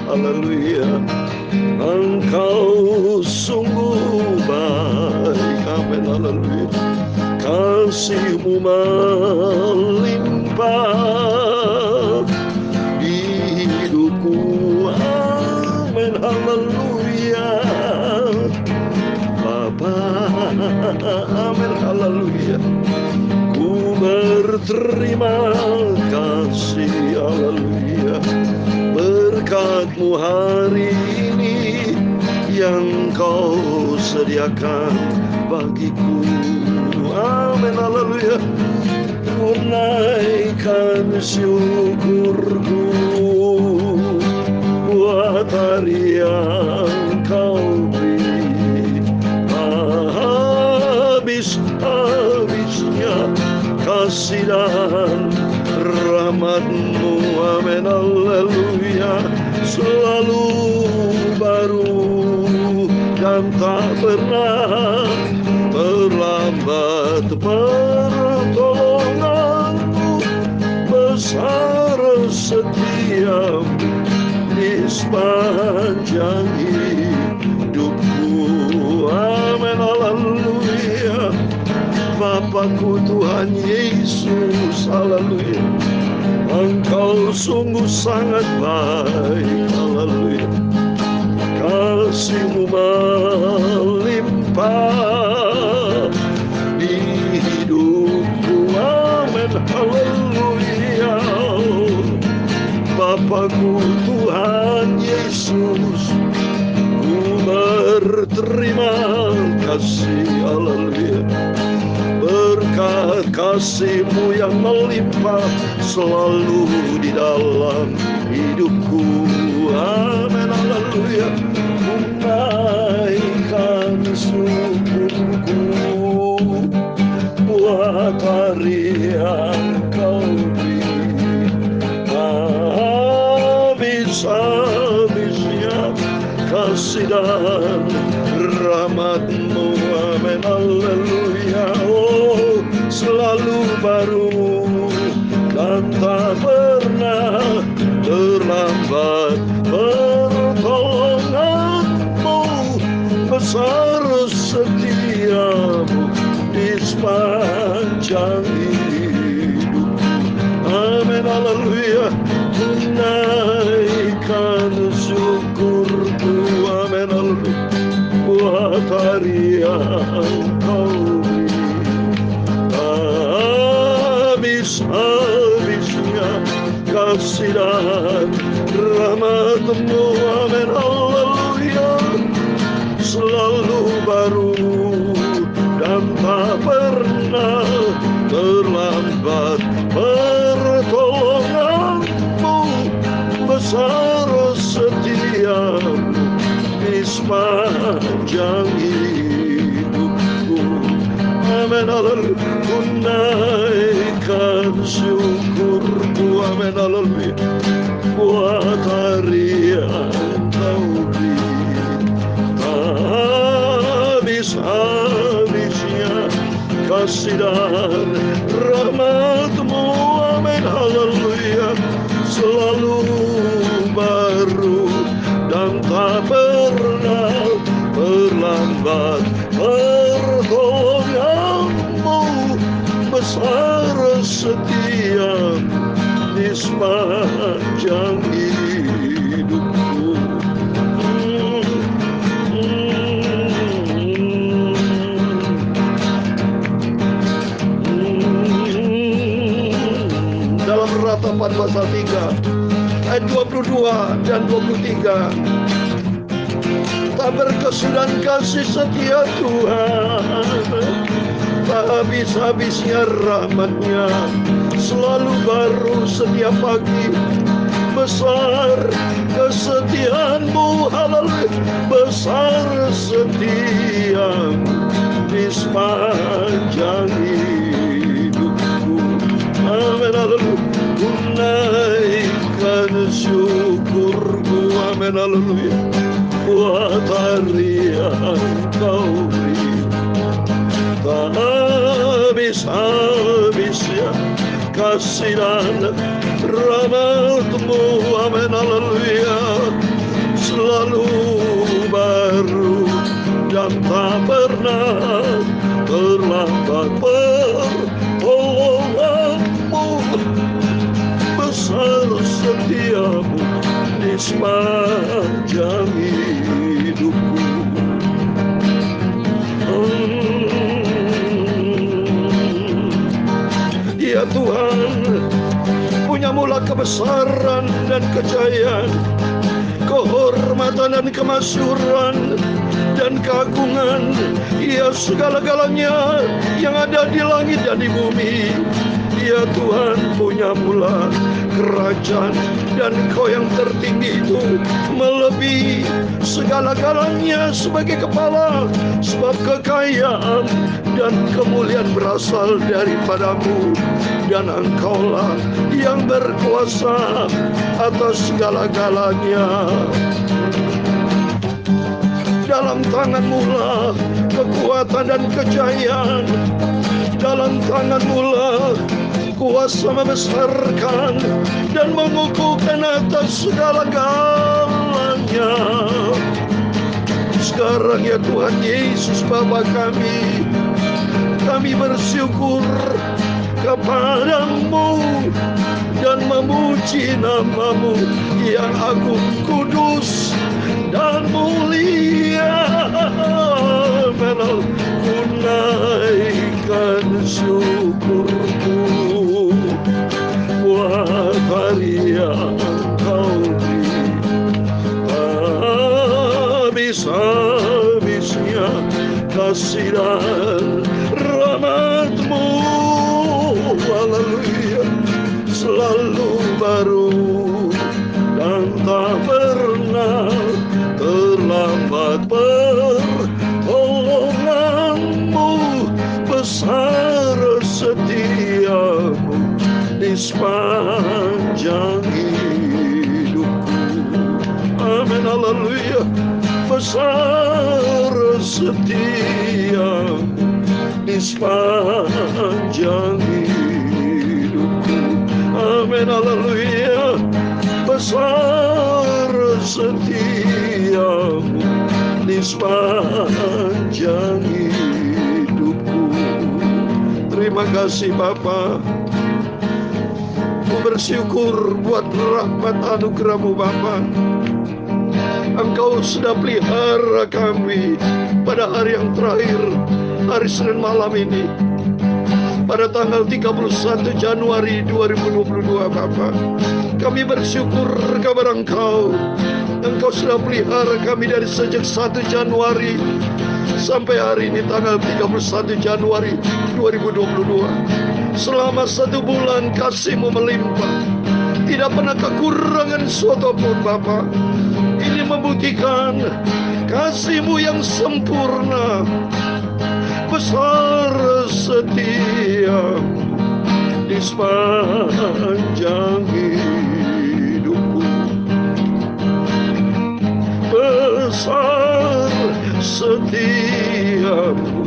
haleluya. Engkau sungguh baik, amin, haleluya. Kasih-Mu melimpah di hidupku, amin, haleluya. Bapa, amin, haleluya. Ku berterima kasih, haleluya. Berkat-Mu hari ini yang Kau sediakan bagiku, amin, haleluya. Ku naikkan syukurku buat hari yang Kau beri. Habis-habisnya kasih dan rahmat-Mu, amin, haleluya. Selalu baru dan tak pernah terlambat. Pertolongan-Mu besar setia-Mu di sepanjang hidupku, amin, haleluya. Bapakku Tuhan Yesus, haleluya. Engkau sungguh sangat baik, haleluya. Kasih-Mu melimpah di hidupku, amin, haleluya. Bapakku Tuhan Yesus, ku berterima kasih, haleluya. Berkat kasih-Mu yang melimpah selalu di dalam hidupku, amin, haleluya. Ku naikkan syukurku buat hari yang Kau beri. Habis-habisnya kasih dan rahmat-Mu, amin, haleluya. Oh, selalu baru dan tak pernah terlambat. Pertolongan-Mu besar setia-Mu di sepanjang hidup, amin, haleluya. Ku naikkan syukurku, amin, haleluya. Buat hari yang Kau beri. Habis-habisnya kasih dan rahmat-Mu, amin, haleluya. Selalu baru dan tak pernah terlambat. Pertolongan-Mu besar setia-Mu di sepanjang hidupku, amin, haleluya. Ku naikkan syukurku, amin, haleluya. Buat hari yang Kau beri. Habis-habisnya kasih dan rahmat-Mu, amin, haleluya. Selalu baru dan tak pernah terlambat. Pertolongan-Mu besar setia-Mu di sepanjang hidupku. Dalam Ratapan pasal 3 ayat 22 dan 23, tak berkesudahan kasih setia Tuhan, tak habis-habisnya rahmat-Nya, selalu baru setiap pagi. Besar kesetiaan-Mu, haleluya. Besar setia-Mu di sepanjang hidupku, amin, haleluya. Ku naikkan syukurku, amin, haleluya. Buat hari yang Kau beri. Tak habis-habisnya kasih dan rahmat-Mu, amin, haleluya. selalu baru dan tak pernah terlambat. Pertolonganmu besar, setiamu di sepanjang hidupku. Ya Tuhan, punyamulah kebesaran dan kejayaan, kehormatan dan kemasyhuran dan keagungan, ya segala-galanya yang ada di langit dan di bumi. Ya Tuhan, punyamulah kerajaan, dan Engkau yang tertinggi itu melebihi segala-galanya sebagai kepala, sebab kekayaan dan kemuliaan berasal daripadamu, dan Engkaulah yang berkuasa atas segala-galanya. Dalam tangan-Mu lah kekuatan dan kejayaan, dalam tangan-Mu lah kuasa membesarkan dan mengukuhkan atas segala-galanya. Sekarang ya Tuhan Yesus Bapa kami bersyukur kepadamu dan memuji nama-Mu yang agung, kudus dan mulia. Ku naikkan syukurku buat hari yang Kau beri, habis-habisnya kasih dan rahmat-Mu. Haleluya, selalu baru dan tak pernah terlambat. Pertolonganmu besar, setiamu di sepanjang hidupku. Amin, haleluya. Besar setiamu di sepanjang hidupku. Amin, haleluya. Besar setiamu di sepanjang hidupku. Terima kasih Bapa. Ku bersyukur buat rahmat anugerah-Mu Bapa. Engkau sudah pelihara kami pada hari yang terakhir, hari Senin malam ini, pada tanggal 31 Januari 2022 Bapa. Kami bersyukur kepada Engkau. Engkau sudah pelihara kami dari sejak 1 Januari sampai hari ini tanggal 31 Januari 2022. Selama 1 bulan kasih-Mu melimpah, tidak pernah kekurangan suatu pun Bapa. Ini membuktikan kasih-Mu yang sempurna, besar setiamu di sepanjang hidupku. Besar setiamu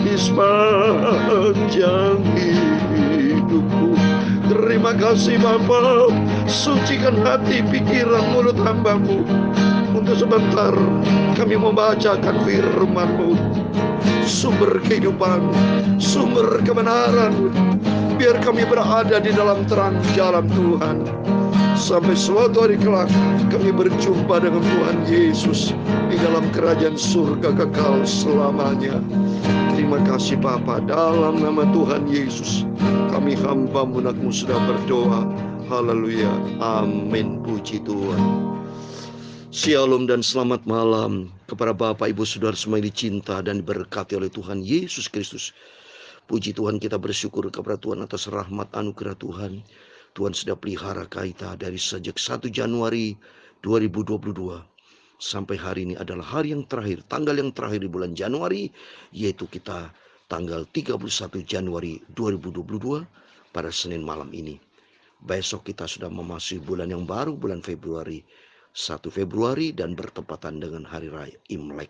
di sepanjang hidupku. Terima kasih Bapa. Sucikan hati, pikiran, mulut hamba-Mu. Untuk sebentar kami membacakan firman-Mu, sumber kehidupan, sumber kebenaran. Biar kami berada di dalam terang jalan Tuhan, sampai suatu hari kelak kami berjumpa dengan Tuhan Yesus di dalam kerajaan surga kekal selamanya. Terima kasih Bapa, dalam nama Tuhan Yesus kami hamba-Mu anak-Mu sudah berdoa. Haleluya, amin, puji Tuhan. Shalom dan selamat malam kepada Bapak Ibu Saudara semua yang dicinta dan diberkati oleh Tuhan Yesus Kristus. Puji Tuhan, kita bersyukur kepada Tuhan atas rahmat anugerah Tuhan. Tuhan sudah pelihara kita dari sejak 1 Januari 2022 sampai hari ini adalah hari yang terakhir, tanggal yang terakhir di bulan Januari, yaitu kita tanggal 31 Januari 2022 pada Senin malam ini. Besok kita sudah memasuki bulan yang baru, bulan Februari, 1 Februari, dan bertepatan dengan Hari Raya Imlek.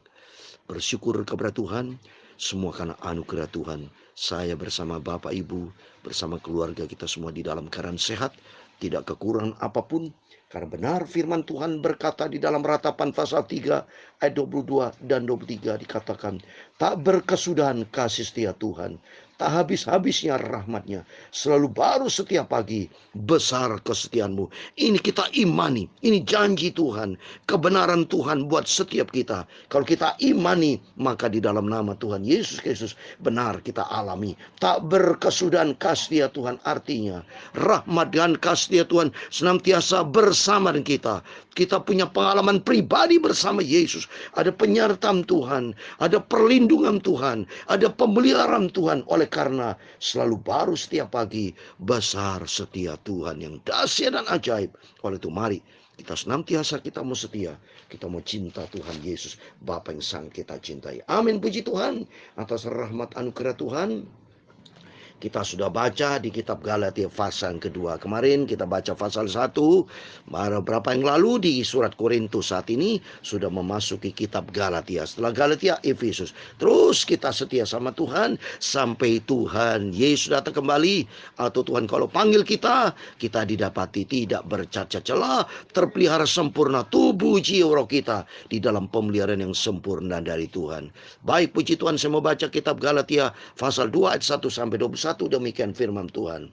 Bersyukur kepada Tuhan, semua karena anugerah Tuhan. Saya bersama Bapak Ibu, bersama keluarga kita semua di dalam keadaan sehat, tidak kekurangan apapun, Karena benar firman Tuhan berkata di dalam Ratapan pasal 3 ayat 22 dan 23 dikatakan, tak berkesudahan kasih setia Tuhan, tak habis-habisnya rahmatnya, selalu baru setiap pagi, besar kesetiaanmu. Ini kita imani, ini janji Tuhan, kebenaran Tuhan buat setiap kita. Kalau kita imani, maka di dalam nama Tuhan Yesus Kristus benar kita alami. Tak berkesudahan kasih Tuhan, artinya rahmat dan kasih Tuhan senantiasa bersama dengan kita. Kita punya pengalaman pribadi bersama Yesus. Ada penyertaan Tuhan, ada perlindungan Tuhan, ada pemeliharaan Tuhan. Oleh karena selalu baru setiap pagi, besar setia Tuhan yang dahsyat dan ajaib. Oleh itu mari kita senantiasa kita mau setia, kita mau cinta Tuhan Yesus, Bapa yang sangat kita cintai. Amin, puji Tuhan atas rahmat anugerah Tuhan. Kita sudah baca di kitab Galatia pasal yang kedua. Kemarin kita baca pasal 1. Berapa yang lalu di surat Korintus, saat ini sudah memasuki kitab Galatia. Setelah Galatia, Efesus. Terus kita setia sama Tuhan sampai Tuhan Yesus datang kembali. Atau Tuhan kalau panggil kita didapati tidak bercacat celah, terpelihara sempurna tubuh jiwa roh kita di dalam pemeliharaan yang sempurna dari Tuhan. Baik, puji Tuhan, saya mau baca kitab Galatia pasal 2 ayat 1 sampai 21. Demikian firman Tuhan.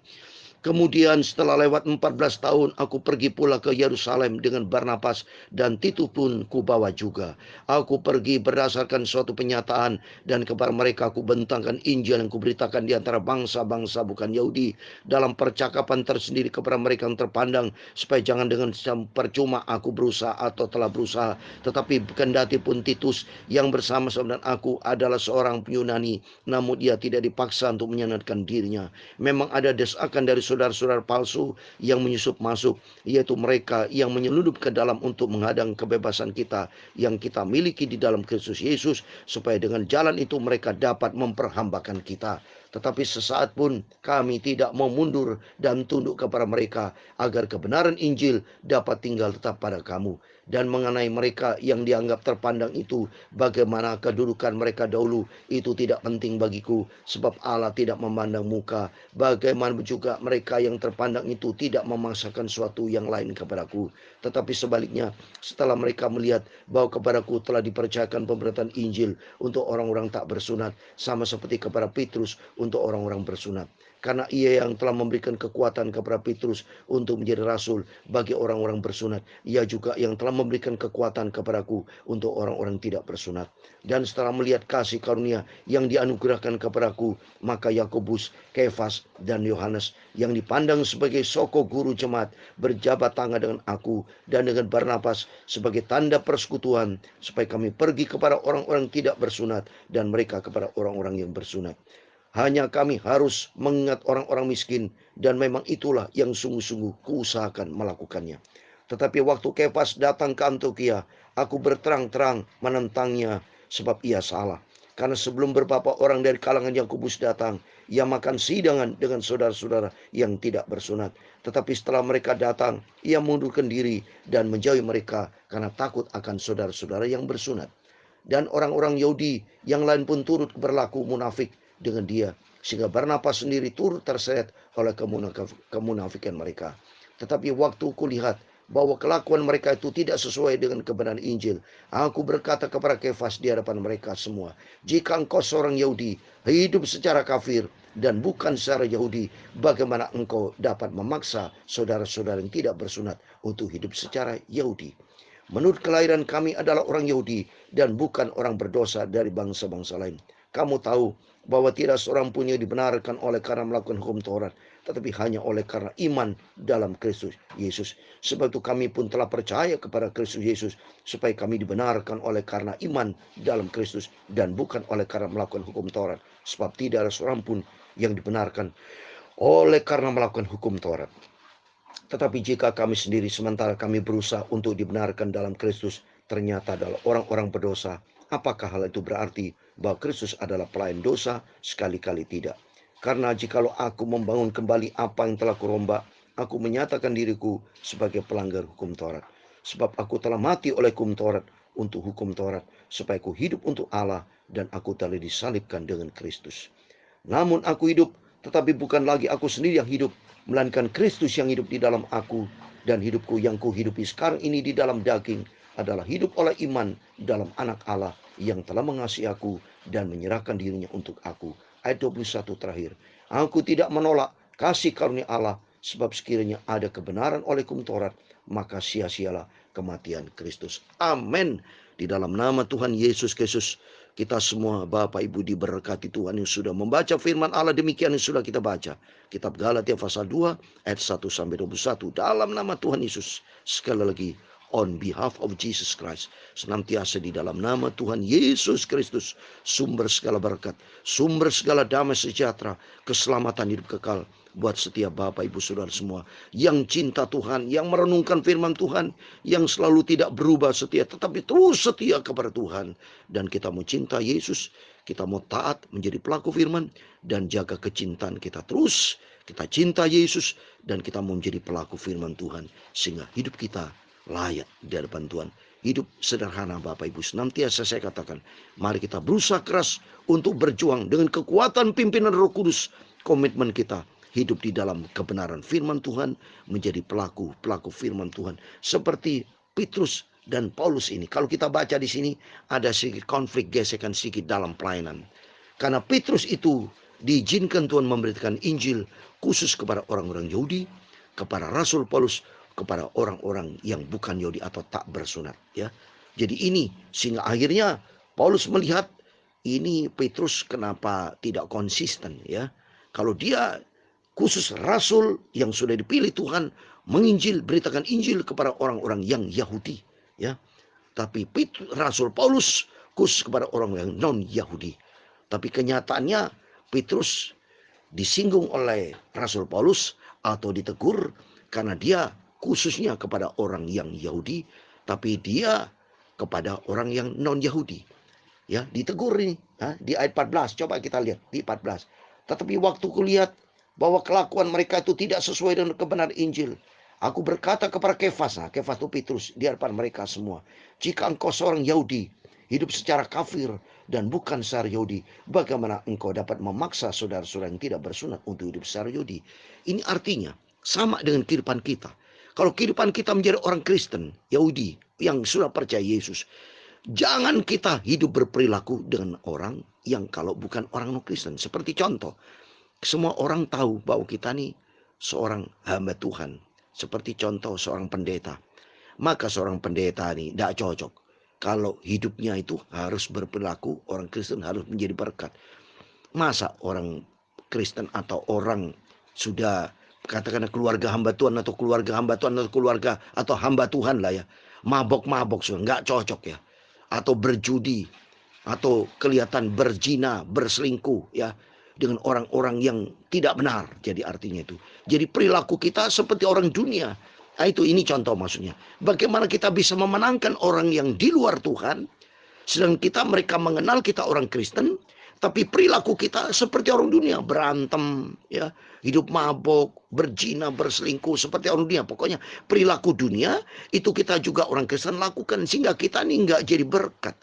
Kemudian setelah lewat 14 tahun aku pergi pula ke Yerusalem dengan Barnabas dan Titus pun kubawa juga. Aku pergi berdasarkan suatu penyataan dan kepada mereka aku bentangkan Injil yang kuberitakan di antara bangsa-bangsa bukan Yahudi dalam percakapan tersendiri kepada mereka yang terpandang, supaya jangan dengan percuma aku berusaha atau telah berusaha, tetapi kendati pun Titus yang bersama-sama dengan aku adalah seorang Yunani, namun dia tidak dipaksa untuk menyenangkan dirinya. Memang ada desakan dari saudara-saudara palsu yang menyusup masuk, yaitu mereka yang menyeludup ke dalam untuk menghadang kebebasan kita yang kita miliki di dalam Kristus Yesus, supaya dengan jalan itu mereka dapat memperhambakan kita. Tetapi sesaat pun kami tidak mau mundur dan tunduk kepada mereka, agar kebenaran Injil dapat tinggal tetap pada kamu. Dan mengenai mereka yang dianggap terpandang itu, bagaimana kedudukan mereka dahulu, itu tidak penting bagiku, sebab Allah tidak memandang muka. Bagaimana juga mereka yang terpandang itu tidak memaksakan suatu yang lain kepadaku, tetapi sebaliknya, setelah mereka melihat bahwa kepadaku telah dipercayakan pemberitaan Injil untuk orang-orang tak bersunat, sama seperti kepada Petrus untuk orang-orang bersunat. Karena ia yang telah memberikan kekuatan kepada Petrus untuk menjadi rasul bagi orang-orang bersunat, ia juga yang telah memberikan kekuatan kepadaku untuk orang-orang tidak bersunat. Dan setelah melihat kasih karunia yang dianugerahkan kepadaku, maka Yakobus, Kefas, dan Yohanes yang dipandang sebagai soko guru jemaat berjabat tangan dengan aku dan dengan Barnabas sebagai tanda persekutuan, supaya kami pergi kepada orang-orang tidak bersunat dan mereka kepada orang-orang yang bersunat. Hanya kami harus mengingat orang-orang miskin, dan memang itulah yang sungguh-sungguh kuusahakan melakukannya. Tetapi waktu Kefas datang ke Antiokhia, aku berterang-terang menentangnya, sebab ia salah. Karena sebelum beberapa orang dari kalangan Yakobus datang, ia makan sidangan dengan saudara-saudara yang tidak bersunat. Tetapi setelah mereka datang, ia mundurkan diri dan menjauhi mereka karena takut akan saudara-saudara yang bersunat. Dan orang-orang Yahudi yang lain pun turut berlaku munafik dengan dia, sehingga Barnabas sendiri turut terseret oleh kemunafikan mereka. Tetapi waktu kulihat bahwa kelakuan mereka itu tidak sesuai dengan kebenaran Injil, aku berkata kepada Kefas di hadapan mereka semua, jika engkau seorang Yahudi hidup secara kafir dan bukan secara Yahudi, bagaimana engkau dapat memaksa saudara-saudara yang tidak bersunat untuk hidup secara Yahudi? Menurut kelahiran kami adalah orang Yahudi dan bukan orang berdosa dari bangsa-bangsa lain. Kamu tahu bahwa tidak seorang pun yang dibenarkan oleh karena melakukan hukum Taurat, tetapi hanya oleh karena iman dalam Kristus Yesus. Sebab itu kami pun telah percaya kepada Kristus Yesus, supaya kami dibenarkan oleh karena iman dalam Kristus dan bukan oleh karena melakukan hukum Taurat. Sebab tidak ada seorang pun yang dibenarkan oleh karena melakukan hukum Taurat. Tetapi jika kami sendiri sementara kami berusaha untuk dibenarkan dalam Kristus, ternyata adalah orang-orang berdosa, apakah hal itu berarti bahwa Kristus adalah pelayan dosa? Sekali-kali tidak. Karena jikalau aku membangun kembali apa yang telah kurombak, aku menyatakan diriku sebagai pelanggar hukum Taurat. Sebab aku telah mati oleh hukum Taurat untuk hukum Taurat, supaya aku hidup untuk Allah, dan aku telah disalibkan dengan Kristus. Namun aku hidup, tetapi bukan lagi aku sendiri yang hidup, melainkan Kristus yang hidup di dalam aku. Dan hidupku yang kuhidupi sekarang ini di dalam daging adalah hidup oleh iman dalam anak Allah yang telah mengasihi aku dan menyerahkan dirinya untuk aku. Ayat 21 terakhir. Aku tidak menolak kasih karunia Allah, sebab sekiranya ada kebenaran oleh hukum Taurat, maka sia-sialah kematian Kristus. Amin. Di dalam nama Tuhan Yesus Kristus, kita semua Bapak Ibu diberkati Tuhan yang sudah membaca firman Allah. Demikian yang sudah kita baca kitab Galatia pasal 2 ayat 1-21. Dalam nama Tuhan Yesus, sekali lagi, on behalf of Jesus Christ, senantiasa di dalam nama Tuhan Yesus Kristus, sumber segala berkat, sumber segala damai sejahtera, keselamatan hidup kekal buat setiap Bapak Ibu Saudara semua yang cinta Tuhan, yang merenungkan firman Tuhan, yang selalu tidak berubah setia, tetapi terus setia kepada Tuhan. Dan kita mau cinta Yesus, kita mau taat menjadi pelaku firman, dan jaga kecintaan kita terus. Kita cinta Yesus dan kita mau menjadi pelaku firman Tuhan, sehingga hidup kita layak di hadapan Tuhan. Hidup sederhana Bapak Ibu, senantiasa saya katakan, mari kita berusaha keras untuk berjuang dengan kekuatan pimpinan Roh Kudus. Komitmen kita hidup di dalam kebenaran firman Tuhan, menjadi pelaku firman Tuhan seperti Petrus dan Paulus ini. Kalau kita baca di sini ada sedikit konflik, gesekan sedikit dalam pelayanan. Karena Petrus itu diizinkan Tuhan memberitakan Injil khusus kepada orang-orang Yahudi, kepada Rasul Paulus kepada orang-orang yang bukan Yahudi atau tak bersunat, ya. Jadi ini sehingga akhirnya Paulus melihat ini Petrus kenapa tidak konsisten, ya. Kalau dia khusus rasul yang sudah dipilih Tuhan menginjil, beritakan Injil kepada orang-orang yang Yahudi, ya. Tapi Rasul Paulus khusus kepada orang yang non-Yahudi. Tapi kenyataannya Petrus disinggung oleh Rasul Paulus atau ditegur karena dia khususnya kepada orang yang Yahudi, tapi dia kepada orang yang non-Yahudi. Ya, ditegur ini, di ayat 14. Coba kita lihat di 14. Tetapi waktu kulihat bahwa kelakuan mereka itu tidak sesuai dengan kebenaran Injil, aku berkata kepada Kefas, Kefas itu Petrus, di hadapan mereka semua, jika engkau seorang Yahudi, hidup secara kafir dan bukan secara Yahudi, bagaimana engkau dapat memaksa saudara-saudara yang tidak bersunat untuk hidup secara Yahudi? Ini artinya sama dengan kehidupan kita. Kalau kehidupan kita menjadi orang Kristen, Yahudi, yang sudah percaya Yesus, jangan kita hidup berperilaku dengan orang yang kalau bukan orang non-Kristen. Seperti contoh, semua orang tahu bahwa kita nih seorang hamba Tuhan. Seperti contoh seorang pendeta. Maka seorang pendeta ini tidak cocok kalau hidupnya itu harus berperilaku orang Kristen, harus menjadi berkat. Masa orang Kristen atau orang sudah katakanlah keluarga hamba Tuhan atau keluarga hamba Tuhan atau keluarga atau hamba Tuhan lah ya, mabok-mabok sudah nggak cocok ya, atau berjudi atau kelihatan berzina, berselingkuh ya dengan orang-orang yang tidak benar. Jadi artinya itu, jadi perilaku kita seperti orang dunia. Nah itu, ini contoh maksudnya. Bagaimana kita bisa memenangkan orang yang di luar Tuhan, sedang mereka mengenal kita orang Kristen, tapi perilaku kita seperti orang dunia, berantem, ya, hidup mabok, berzina, berselingkuh seperti orang dunia. Pokoknya perilaku dunia itu kita juga orang Kristen lakukan, sehingga kita ini nggak jadi berkat.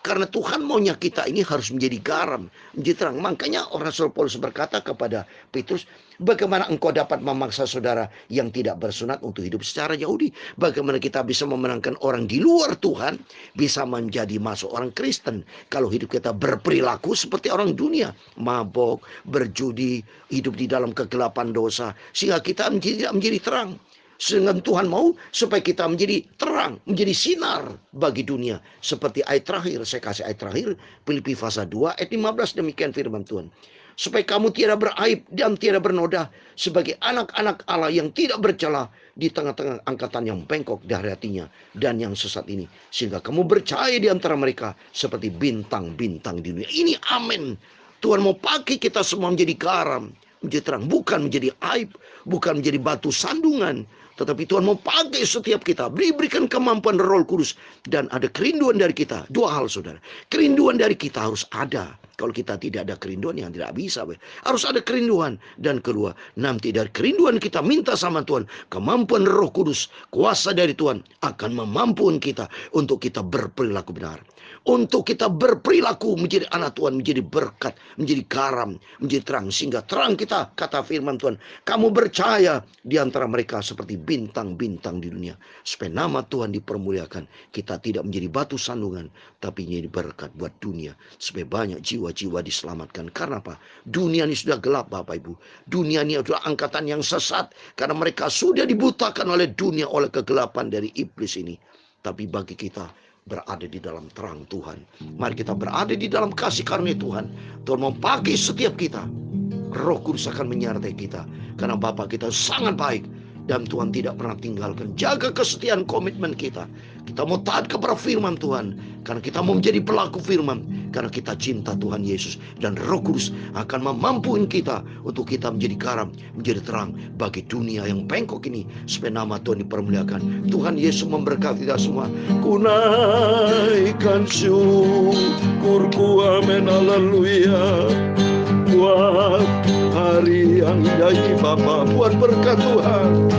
Karena Tuhan maunya kita ini harus menjadi garam, menjadi terang. Makanya Rasul Paulus berkata kepada Petrus, bagaimana engkau dapat memaksa saudara yang tidak bersunat untuk hidup secara Yahudi? Bagaimana kita bisa memenangkan orang di luar Tuhan bisa menjadi masuk orang Kristen kalau hidup kita berperilaku seperti orang dunia, mabok, berjudi, hidup di dalam kegelapan dosa, sehingga kita tidak menjadi terang. Sehingga Tuhan mau supaya kita menjadi terang, menjadi sinar bagi dunia. Seperti ayat terakhir, saya kasih ayat terakhir, Filipi pasal 2 ayat 15, demikian firman Tuhan. Supaya kamu tidak beraib dan tidak bernoda sebagai anak-anak Allah yang tidak bercela di tengah-tengah angkatan yang bengkok dari hatinya dan yang sesat ini. Sehingga kamu bercahaya di antara mereka seperti bintang-bintang di dunia. Ini amin. Tuhan mau pakai kita semua menjadi garam, menjadi terang, bukan menjadi aib, bukan menjadi batu sandungan. Tetapi Tuhan mau pakai setiap kita, diberikan kemampuan Roh Kudus, dan ada kerinduan dari kita. Dua hal saudara, kerinduan dari kita harus ada. Kalau kita tidak ada kerinduan, yang tidak bisa, harus ada kerinduan. Dan kedua, nanti dari kerinduan kita minta sama Tuhan, kemampuan Roh Kudus, kuasa dari Tuhan akan memampukan kita untuk kita berperilaku benar. untuk kita berperilaku menjadi anak Tuhan, menjadi berkat, menjadi garam, menjadi terang. Sehingga terang kita, kata firman Tuhan, kamu bercahaya di antara mereka seperti bintang-bintang di dunia. Supaya nama Tuhan dipermuliakan. Kita tidak menjadi batu sandungan, tapi menjadi berkat buat dunia. Supaya banyak jiwa-jiwa diselamatkan. Karena apa? Dunia ini sudah gelap, Bapak Ibu. Dunia ini adalah angkatan yang sesat. Karena mereka sudah dibutakan oleh dunia, oleh kegelapan dari iblis ini. Tapi bagi kita, berada di dalam terang Tuhan. Mari kita berada di dalam kasih karunia Tuhan. Tuhan memakai setiap kita. Roh Kudus akan menyertai kita. Karena Bapa kita sangat baik. Dan Tuhan tidak pernah tinggalkan. Jaga kesetiaan komitmen kita. Kita mau taat kepada firman Tuhan. Karena kita mau menjadi pelaku firman. Karena kita cinta Tuhan Yesus. Dan Roh Kudus akan memampuin kita. Untuk kita menjadi garam, menjadi terang. Bagi dunia yang bengkok ini. Supaya nama Tuhan dipermuliakan. Tuhan Yesus memberkati kita semua. Ku naikkan syukurku, amin, haleluya. Buat hari yang indah ini Bapa, buat berkat Tuhan.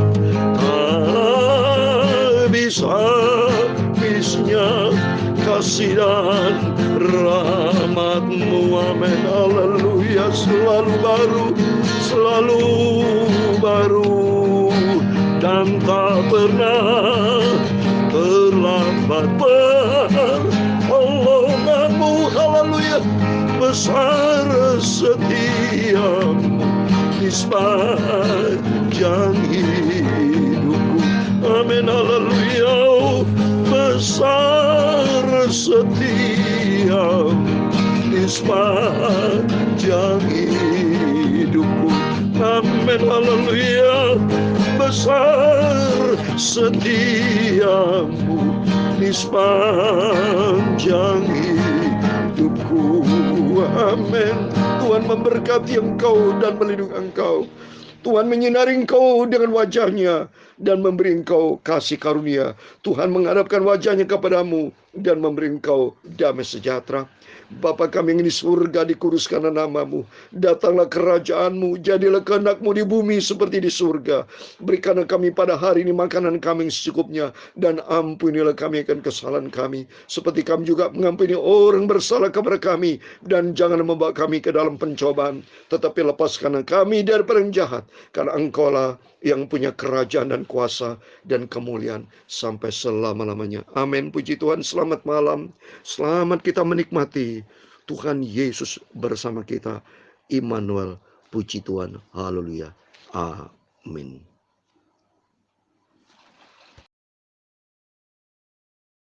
Habis-habisnya kasih dan rahmat-Mu, amin, haleluya. Selalu baru dan tak pernah terlambat pertolongan-Mu, haleluya. Besar setiamu di sepanjang hidupku, amin, haleluya. Besar setiamu di sepanjang hidupku, amin, haleluya. Besar setiamu di sepanjang hidupku, amin. Tuhan memberkati engkau dan melindungi engkau. Tuhan menyinari engkau dengan wajahnya dan memberi engkau kasih karunia. Tuhan menghadapkan wajahnya kepadamu dan memberi engkau damai sejahtera. Bapa kami yang di surga, dikuduskanlah namamu. Datanglah kerajaanmu, jadilah kehendak-Mu di bumi seperti di surga. Berikanlah kami pada hari ini makanan kami yang secukupnya. Dan ampunilah kami akan kesalahan kami, seperti kami juga mengampuni orang bersalah kepada kami. Dan jangan membawa kami ke dalam pencobaan, tetapi lepaskanlah kami daripada yang jahat. Karena Engkau-lah yang punya kerajaan dan kuasa dan kemuliaan sampai selama-lamanya. Amin. Puji Tuhan. Selamat malam. Selamat kita menikmati Tuhan Yesus bersama kita. Immanuel. Puji Tuhan. Haleluya. Amin.